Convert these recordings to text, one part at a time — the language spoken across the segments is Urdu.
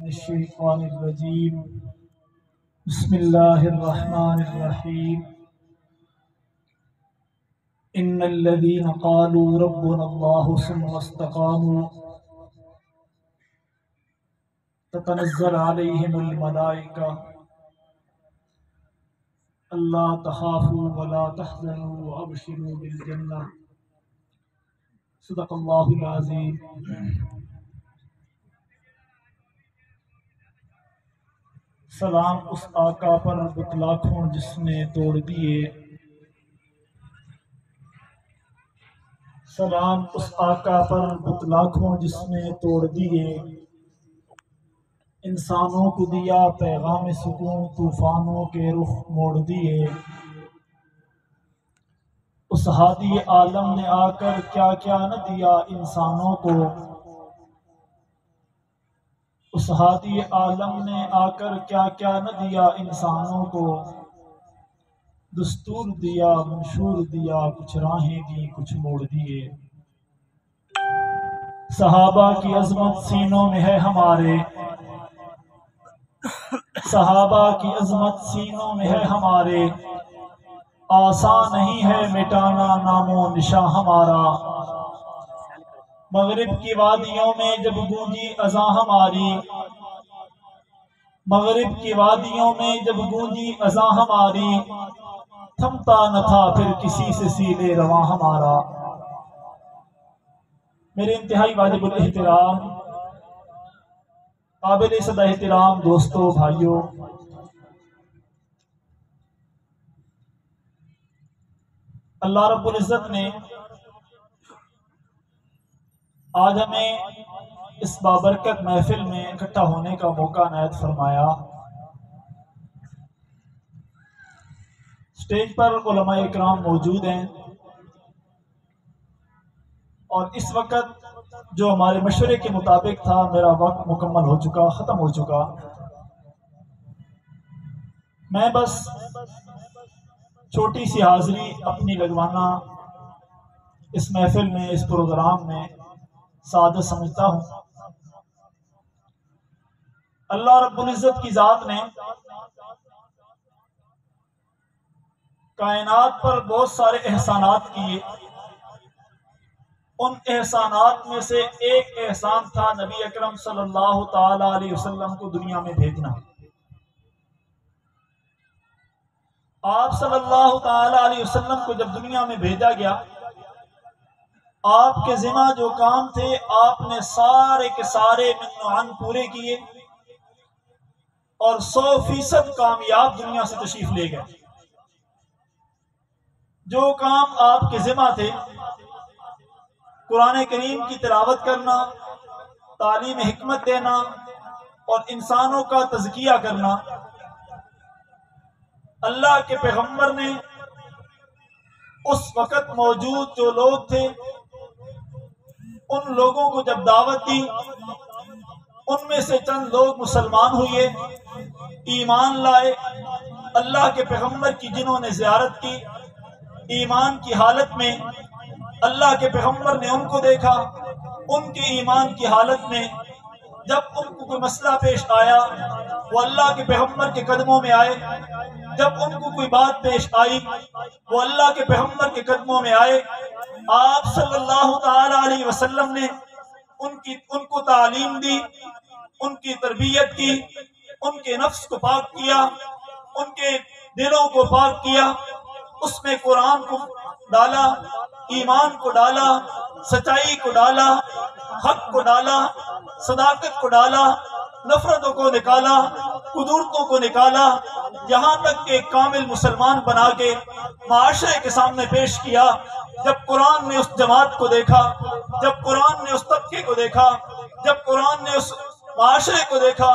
الشيطان الرجيم بسم الله الرحمن الرحيم إن الذين قالوا ربنا الله ثم استقاموا تتنزل عليهم الملائكة ألا تخافوا ولا تحزنوا وأبشروا بالجنة صدق الله العظيم۔ سلام اس آقا پر بتلاکھوں جس نے توڑ دیے، سلام اس آقا پر بتلاکھوں جس نے توڑ دیے، انسانوں کو دیا پیغام سکون طوفانوں کے رخ موڑ دیے۔ اس ہادی عالم نے آ کر کیا کیا نہ دیا انسانوں کو، اس ہادی عالم نے آ کر کیا کیا نہ دیا انسانوں کو، دستور دیا منشور دیا کچھ راہیں دی کچھ موڑ دیے۔ صحابہ کی عظمت سینوں میں ہے ہمارے، صحابہ کی عظمت سینوں میں ہے ہمارے، آسان نہیں ہے مٹانا نام و نشاں ہمارا۔ مغرب کی وادیوں میں جب گونجی اذاں ہماری، مغرب کی وادیوں میں جب گونجی اذاں ہماری، تھمتا نہ تھا پھر کسی سے سیلے رواں ہمارا۔ میرے انتہائی واجب الاحترام قابل صدر احترام دوستو بھائیوں، اللہ رب العزت نے آج ہمیں اس بابرکت محفل میں اکٹھا ہونے کا موقع عنایت فرمایا۔ اسٹیج پر علماء اکرام موجود ہیں اور اس وقت جو ہمارے مشورے کے مطابق تھا میرا وقت مکمل ہو چکا، ختم ہو چکا۔ میں بس چھوٹی سی حاضری اپنی لگوانا اس محفل میں، اس پروگرام میں سعادت سمجھتا ہوں۔ اللہ رب العزت کی ذات نے کائنات پر بہت سارے احسانات کیے، ان احسانات میں سے ایک احسان تھا نبی اکرم صلی اللہ تعالی علیہ وسلم کو دنیا میں بھیجنا۔ آپ صلی اللہ تعالی علیہ وسلم کو جب دنیا میں بھیجا گیا، آپ کے ذمہ جو کام تھے آپ نے سارے کے سارے من عن پورے کیے اور 100% کامیاب دنیا سے تشریف لے گئے۔ جو کام آپ کے ذمہ تھے، قرآن کریم کی تلاوت کرنا، تعلیم حکمت دینا اور انسانوں کا تزکیہ کرنا، اللہ کے پیغمبر نے اس وقت موجود جو لوگ تھے ان لوگوں کو جب دعوت دی، ان میں سے چند لوگ مسلمان ہوئے، ایمان لائے۔ اللہ کے پیغمبر کی جنہوں نے زیارت کی ایمان کی حالت میں، اللہ کے پیغمبر نے ان کو دیکھا، ان کے ایمان کی حالت میں جب ان کو کوئی مسئلہ پیش آیا وہ اللہ کے پیغمبر کے قدموں میں آئے، جب ان کو کوئی بات پیش آئی وہ اللہ کے پیغمبر کے قدموں میں آئے۔ آپ صلی اللہ تعالی علیہ وسلم نے ان کو تعلیم دی، ان کی تربیت کی، ان کے نفس کو پاک کیا، ان کے دلوں کو پاک کیا، اس میں قرآن کو ڈالا، ایمان کو ڈالا، سچائی کو ڈالا، حق کو ڈالا، صداقت کو ڈالا، نفرتوں کو نکالا، قدورتوں کو نکالا، یہاں تک کہ کامل مسلمان بنا کے معاشرے کے سامنے پیش کیا۔ جب قرآن نے اس جماعت کو دیکھا، جب قرآن نے اس طبقے کو دیکھا، جب قرآن نے اس معاشرے کو دیکھا،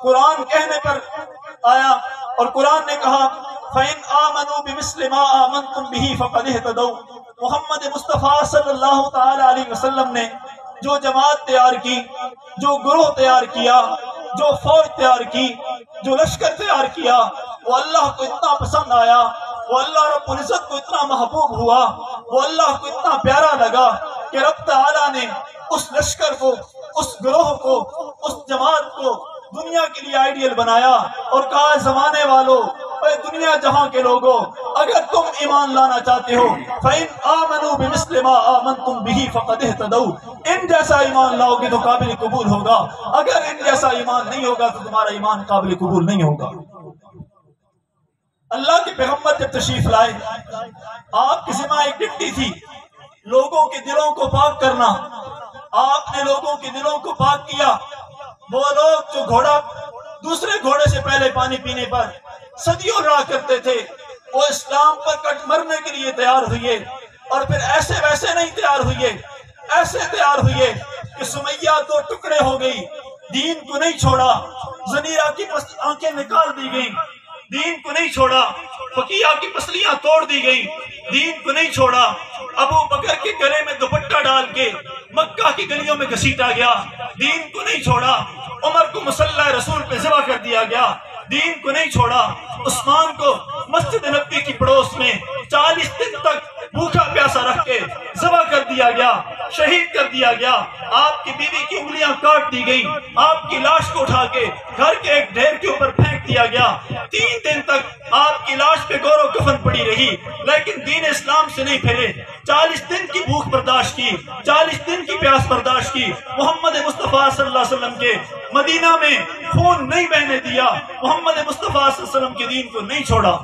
قرآن کہنے پر آیا اور قرآن نے کہا فَإِنْ آمَنُوا بِمِثْلِ مَا آمَنْتُمْ بِهِ فَقَدِ اهْتَدَوْا۔ محمد مصطفیٰ صلی اللہ تعالی علیہ وسلم نے جو جماعت تیار کی، جو گروہ تیار کیا، جو فوج تیار کی، جو لشکر تیار کیا، وہ اللہ کو اتنا پسند آیا، وہ اللہ رب العزت کو اتنا محبوب ہوا، وہ اللہ کو اتنا پیارا لگا کہ رب تعالیٰ نے اس لشکر کو، اس گروہ کو، اس جماعت کو دنیا کے لیے آئیڈیل بنایا اور کہا زمانے والوں، اے دنیا جہاں کے لوگوں، اگر تم ایمان لانا چاہتے ہو فَإِنْ آمَنُوا بِمِثْلِ مَا آمَنْتُمْ بِهِ فَقَدْ اهْتَدَوْا، ان جیسا ایمان لاؤ گے تو قابل قبول ہوگا، اگر ان جیسا ایمان نہیں ہوگا تو تمہارا ایمان قابل قبول نہیں ہوگا۔ اللہ کے پیغمبر جب تشریف لائے، آپ کی ذمہ ایک ڈیوٹی تھی، لوگوں کے دلوں کو پاک کرنا۔ آپ نے لوگوں کے دلوں کو پاک کیا۔ وہ لوگ جو گھوڑا دوسرے گھوڑے سے پہلے پانی پینے پر صدیوں رہا کرتے تھے، وہ اسلام پر کٹ مرنے کے لیے تیار ہوئے، اور پھر ایسے ویسے نہیں تیار ہوئے، ایسے تیار ہوئے کہ سمیہ دو ٹکڑے ہو گئی، دین کو نہیں چھوڑا، زنیرہ کی آنکھیں نکال دی گئیں، دین کو نہیں چھوڑا، فقیہ کی پسلیاں توڑ دی گئیں، دین کو نہیں چھوڑا، ابو بکر کے گلے میں دوپٹہ ڈال کے مکہ کی گلیوں میں گھسیٹا گیا، دین کو نہیں چھوڑا، عمر کو مصلی رسول پہ ذبح کر دیا گیا، دین کو نہیں چھوڑا، عثمان کو مسجد نبوی کی پڑوس میں 40 دن تک بھوکا پیاسا رکھ کے ذبح کر دیا گیا، شہید کر دیا گیا، آپ کی بیوی کی انگلیاں کاٹ دی گئیں، آپ کی لاش کو اٹھا کے گھر کے ایک ڈھیر کے اوپر پھینک دیا گیا، 3 دن تک آپ کی لاش پہ گور و کفن پڑی رہی، لیکن دین اسلام سے نہیں پھرے، 40 دن کی بھوک برداشت کی، 40 دن کی پیاس برداشت کی، محمد مصطفیٰ صلی اللہ علیہ وسلم کے مدینہ میں خون نہیں بہنے دیا، محمد مصطفیٰ صلی اللہ علیہ وسلم کے دین کو نہیں چھوڑا۔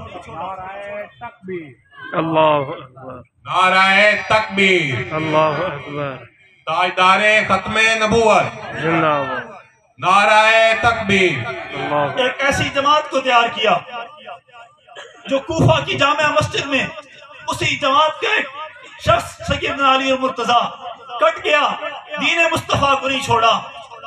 اللہ اکبر، نعرہ تکبیر، اللہ اکبر، تاجدار ختم نبوت، زندہ باد، نعرہ تکبیر۔ اللہ ایک ایسی جماعت کو تیار کیا جو کوفہ کی جامع مسجد میں اسی جماعت کا ایک شخص سیدنا علی مرتضیٰ کٹ گیا، دین مصطفیٰ کو نہیں چھوڑا،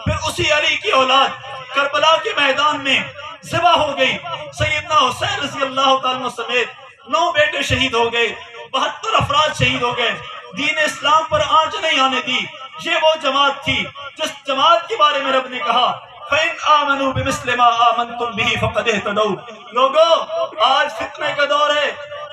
پھر اسی علی کی اولاد کربلا کے میدان میں ذبح ہو گئی، سیدنا حسین رضی اللہ تعالیٰ عنہ سمیت 9 بیٹے شہید ہو گئے، 72 افراد شہید ہو گئے، دین اسلام پر آنچ نہیں آنے دی۔ یہ وہ جماعت تھی جس جماعت کے بارے میں رب نے کہا فَإِنْ آمَنُوا بِمِثْلِ مَا آمَنْتُمْ بِهِ فَقَدْ اهْتَدَوْا۔ لوگوں، آج فتنے کا دور ہے،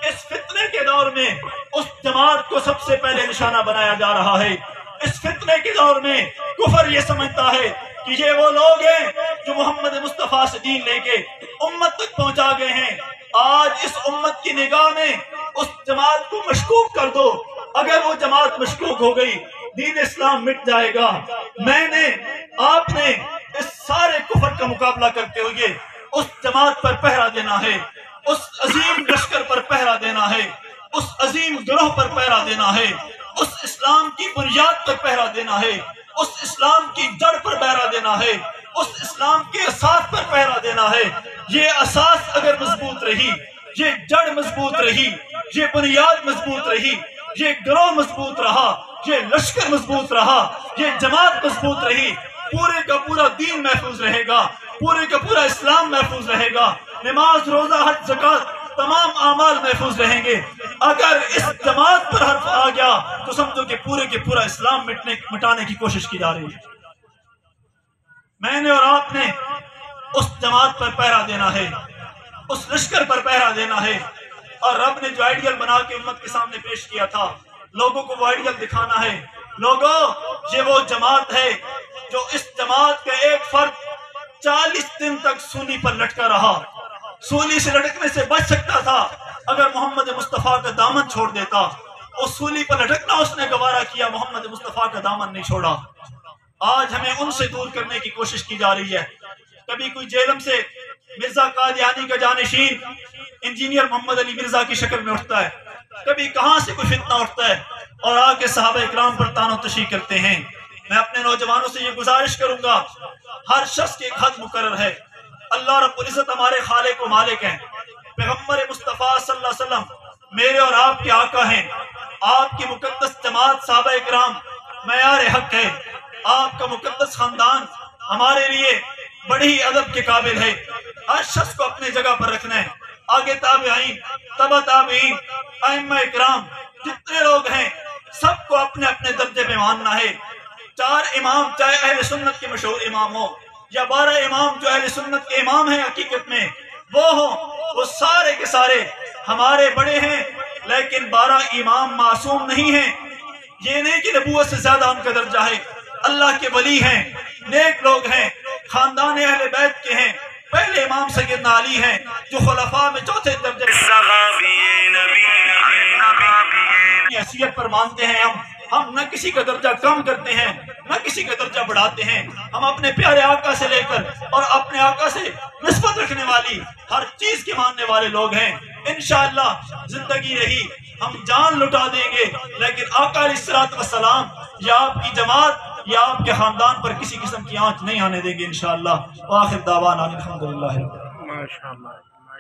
اس فتنے کے دور میں اس جماعت کو سب سے پہلے نشانہ بنایا جا رہا ہے۔ اس فتنے کے دور میں کفر یہ سمجھتا ہے کہ یہ وہ لوگ ہیں جو محمد مصطفیٰ سے دین لے کے امت تک پہنچا گئے ہیں۔ آج اس امت کی نگاہ میں اس جماعت کو مشکوک کر دو، اگر وہ جماعت مشکوک ہو گئی دین اسلام مٹ جائے گا۔ میں نے، آپ نے اس سارے کفر کا مقابلہ کرتے ہوئے اس جماعت پر پہرا دینا ہے، اس عظیم لشکر پر پہرا دینا ہے، اس عظیم گروہ پر پہرا دینا ہے، اس اسلام کی بنیاد پر پہرا دینا ہے، اس اسلام کی جڑ پر پہرا دینا ہے، اس اسلام کے اساس پر پہرا دینا ہے۔ یہ اساس اگر مضبوط رہی، یہ جڑ مضبوط رہی، یہ بنیاد مضبوط رہی، یہ گروہ مضبوط رہا، یہ لشکر مضبوط رہا، یہ جماعت مضبوط رہی، پورے کا پورا دین محفوظ رہے گا، پورے کا پورا اسلام محفوظ رہے گا، نماز روزہ حج زکوٰۃ تمام اعمال محفوظ رہیں گے۔ اگر اس جماعت پر حرف آ گیا تو سمجھو کہ پورے کے پورا اسلام مٹانے کی کوشش کی جا رہی ہے۔ میں نے اور آپ نے اس جماعت پر پہرا دینا ہے، اس لشکر پر پہرا دینا ہے، اور رب نے جو آئیڈیل بنا کے امت کے سامنے پیش کیا تھا، لوگوں کو وہ آئیڈیل دکھانا ہے۔ لوگوں، یہ وہ جماعت ہے جو اس جماعت کا ایک فرد 40 دن تک سولی پر لٹکا رہا، سولی سے لٹکنے سے بچ سکتا تھا اگر محمد مصطفیٰ کا دامن چھوڑ دیتا، اس سولی پر لٹکنا اس نے گوارا کیا، محمد مصطفیٰ کا دامن نہیں چھوڑا۔ آج ہمیں ان سے دور کرنے کی کوشش کی جا رہی ہے۔ کبھی کوئی جیلم سے مرزا قادیانی کا جانشین انجینئر محمد علی مرزا کی شکل میں اٹھتا ہے، کبھی کہاں سے کوئی فتنہ اٹھتا ہے اور آ کے صحابہ اکرام پر تان و تشیح کرتے ہیں۔ میں اپنے نوجوانوں سے یہ گزارش کروں گا، ہر شخص کی ایک حد مقرر ہے۔ اللہ رب العزت ہمارے خالق و مالک ہیں، پیغمبر مصطفیٰ صلی اللہ علیہ وسلم میرے اور آپ کے آقا ہیں، آپ کی مقدس جماعت صحابہ اکرام معیار حق ہے، آپ کا مقدس خاندان ہمارے لیے بڑی ہی ادب کے قابل ہے۔ ہر شخص کو اپنے جگہ پر رکھنا ہے، آگے تابعین، تبع تابعین، ائمہ اکرام جتنے لوگ ہیں سب کو اپنے اپنے درجے پہ ماننا ہے۔ 4 امام چاہے اہل سنت کے مشہور امام ہو یا 12 امام جو اہل سنت کے امام ہیں حقیقت میں وہ ہوں، وہ سارے کے سارے ہمارے بڑے ہیں، لیکن 12 امام معصوم نہیں ہیں۔ یہ نہیں کہ نبوت سے زیادہ ان کا درجہ ہے، اللہ کے ولی ہیں، نیک لوگ ہیں، خاندان اہل بیت کے ہیں، پہلے امام سیدنا علی ہیں جو خلفاء میں چوتھے درجے کی حیثیت پر مانتے ہیں۔ ہم نہ کسی کا درجہ کم کرتے ہیں نہ کسی کا درجہ بڑھاتے ہیں، ہم اپنے پیارے آقا سے لے کر اور اپنے آقا سے نسبت رکھنے والی ہر چیز کے ماننے والے لوگ ہیں۔ انشاءاللہ زندگی رہی ہم جان لٹا دیں گے، لیکن آقا علیہ السلام یا آپ کی جماعت یا آپ کے خاندان پر کسی قسم کی آنچ نہیں آنے دیں گے انشاءاللہ۔ وآخر دعوانا الحمدللہ۔ ماشاءاللہ۔